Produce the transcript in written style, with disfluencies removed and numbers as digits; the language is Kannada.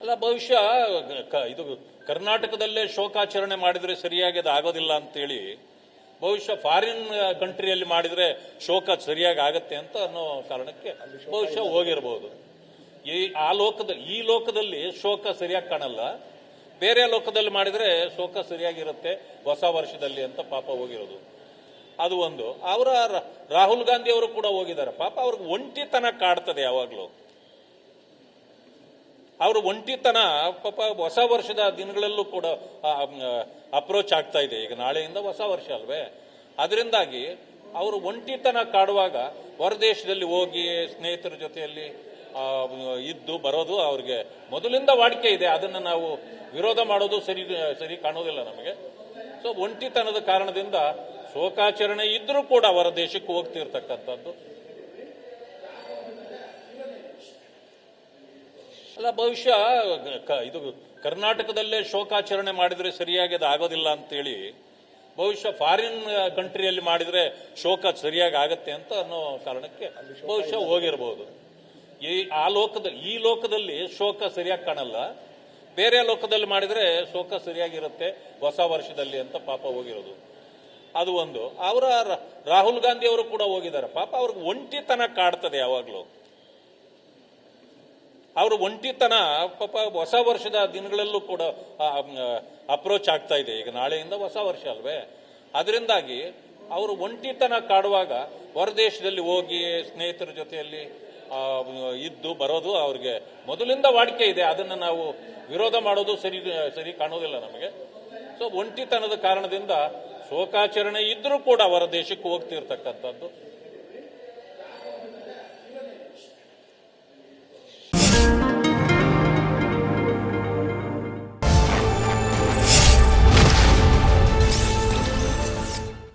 ಅಲ್ಲ ಬಹುಶಃ ಇದು ಕರ್ನಾಟಕದಲ್ಲೇ ಶೋಕಾಚರಣೆ ಮಾಡಿದ್ರೆ ಸರಿಯಾಗಿ ಅದು ಆಗೋದಿಲ್ಲ ಅಂತೇಳಿ ಬಹುಶಃ ಫಾರಿನ್ ಕಂಟ್ರಿಯಲ್ಲಿ ಮಾಡಿದ್ರೆ ಶೋಕ ಸರಿಯಾಗಿ ಆಗತ್ತೆ ಅಂತ ಅನ್ನೋ ಕಾರಣಕ್ಕೆ ಬಹುಶಃ ಹೋಗಿರಬಹುದು. ಈ ಲೋಕದಲ್ಲಿ ಶೋಕ ಸರಿಯಾಗಿ ಕಾಣಲ್ಲ, ಬೇರೆ ಲೋಕದಲ್ಲಿ ಮಾಡಿದ್ರೆ ಶೋಕ ಸರಿಯಾಗಿರುತ್ತೆ ಹೊಸ ವರ್ಷದಲ್ಲಿ ಅಂತ ಪಾಪ ಹೋಗಿರೋದು. ಅದು ಒಂದು. ರಾಹುಲ್ ಗಾಂಧಿ ಅವರು ಕೂಡ ಹೋಗಿದ್ದಾರೆ. ಪಾಪ ಅವ್ರಿಗೆ ಒಂಟಿತನ ಕಾಡ್ತದೆ ಯಾವಾಗ್ಲೂ. ಅವರು ಒಂಟಿತನ ಪಾಪ ಹೊಸ ವರ್ಷದ ದಿನಗಳಲ್ಲೂ ಕೂಡ ಅಪ್ರೋಚ್ ಆಗ್ತಾ ಇದೆ. ಈಗ ನಾಳೆಯಿಂದ ಹೊಸ ವರ್ಷ ಅಲ್ವೇ, ಅದರಿಂದಾಗಿ ಅವರು ಒಂಟಿತನ ಕಾಡುವಾಗ ಹೊರದೇಶದಲ್ಲಿ ಹೋಗಿ ಸ್ನೇಹಿತರ ಜೊತೆಯಲ್ಲಿ ಇದ್ದು ಬರೋದು ಅವ್ರಿಗೆ ಮೊದಲಿಂದ ವಾಡಿಕೆ ಇದೆ. ಅದನ್ನು ನಾವು ವಿರೋಧ ಮಾಡೋದು ಸರಿ ಕಾಣೋದಿಲ್ಲ ನಮಗೆ. ಸೊ ಒಂಟಿತನದ ಕಾರಣದಿಂದ ಶೋಕಾಚರಣೆ ಇದ್ರೂ ಕೂಡ ಹೊರ ದೇಶಕ್ಕೆ ಹೋಗ್ತಿರ್ತಕ್ಕಂಥದ್ದು. ಅಲ್ಲ ಬಹುಶಃ ಇದು ಕರ್ನಾಟಕದಲ್ಲೇ ಶೋಕಾಚರಣೆ ಮಾಡಿದ್ರೆ ಸರಿಯಾಗಿ ಅದು ಆಗೋದಿಲ್ಲ ಅಂತೇಳಿ ಬಹುಶಃ ಫಾರಿನ್ ಕಂಟ್ರಿಯಲ್ಲಿ ಮಾಡಿದ್ರೆ ಶೋಕ ಸರಿಯಾಗಿ ಆಗತ್ತೆ ಅಂತ ಅನ್ನೋ ಕಾರಣಕ್ಕೆ ಬಹುಶಃ ಹೋಗಿರಬಹುದು. ಈ ಲೋಕದಲ್ಲಿ ಶೋಕ ಸರಿಯಾಗಿ ಕಾಣಲ್ಲ, ಬೇರೆ ಲೋಕದಲ್ಲಿ ಮಾಡಿದ್ರೆ ಶೋಕ ಸರಿಯಾಗಿರುತ್ತೆ ಹೊಸ ವರ್ಷದಲ್ಲಿ ಅಂತ ಪಾಪ ಹೋಗಿರೋದು. ಅದು ಒಂದು. ರಾಹುಲ್ ಗಾಂಧಿ ಅವರು ಕೂಡ ಹೋಗಿದ್ದಾರೆ. ಪಾಪ ಅವ್ರಿಗೆ ಒಂಟಿತನ ಕಾಡ್ತದೆ ಯಾವಾಗ್ಲೂ. ಅವರು ಒಂಟಿತನ ಪಾಪ ಹೊಸ ವರ್ಷದ ದಿನಗಳಲ್ಲೂ ಕೂಡ ಅಪ್ರೋಚ್ ಆಗ್ತಾ ಇದೆ. ಈಗ ನಾಳೆಯಿಂದ ಹೊಸ ವರ್ಷ ಅಲ್ವೇ, ಅದರಿಂದಾಗಿ ಅವರು ಒಂಟಿತನ ಕಾಡುವಾಗ ಹೊರದೇಶದಲ್ಲಿ ಹೋಗಿ ಸ್ನೇಹಿತರ ಜೊತೆಯಲ್ಲಿ ಇದ್ದು ಬರೋದು ಅವ್ರಿಗೆ ಮೊದಲಿಂದ ವಾಡಿಕೆ ಇದೆ. ಅದನ್ನು ನಾವು ವಿರೋಧ ಮಾಡೋದು ಸರಿ ಕಾಣೋದಿಲ್ಲ ನಮಗೆ. ಸೊ ಒಂಟಿತನದ ಕಾರಣದಿಂದ ಶೋಕಾಚರಣೆ ಇದ್ರೂ ಕೂಡ ಹೊರ ದೇಶಕ್ಕೆ ಹೋಗ್ತಿರ್ತಕ್ಕಂಥದ್ದು.